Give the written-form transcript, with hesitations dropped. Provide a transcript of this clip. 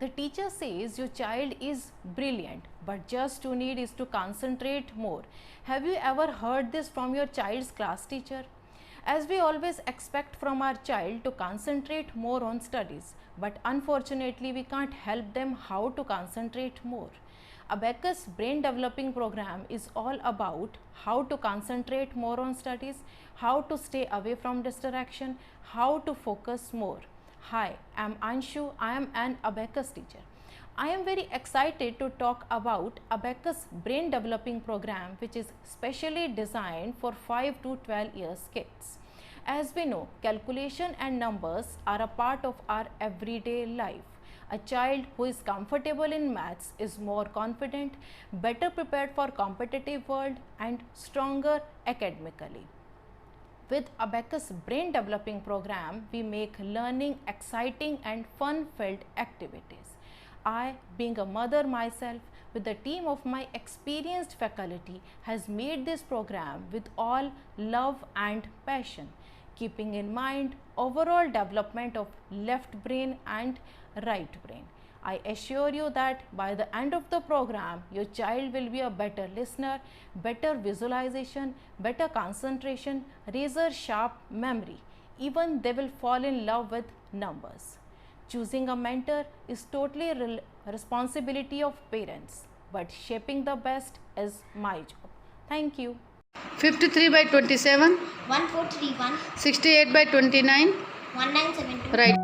The teacher says your child is brilliant, but just you need is to concentrate more. Have you ever heard this from your child's class teacher? As we always expect from our child to concentrate more on studies, but unfortunately we can't help them how to concentrate more. Abacus brain developing program is all about how to concentrate more on studies, how to stay away from distraction, how to focus more. Hi, I am Anshu. I am an Abacus teacher. I am very excited to talk about Abacus brain developing program, which is specially designed for 5 to 12 years kids. As we know, calculation and numbers are a part of our everyday life. A child who is comfortable in maths is more confident, better prepared for competitive world and stronger academically. With Abacus brain developing program, we make learning exciting and fun-filled activities. I, being a mother myself, with the team of my experienced faculty, has made this program with all love and passion, keeping in mind overall development of left brain and right brain. I assure you that by the end of the program, your child will be a better listener, better visualization, better concentration, razor sharp memory. Even they will fall in love with numbers. Choosing a mentor is totally responsibility of parents, but shaping the best is my job. Thank you. 53 by 27. 1431. 68 by 29. 1972. Right.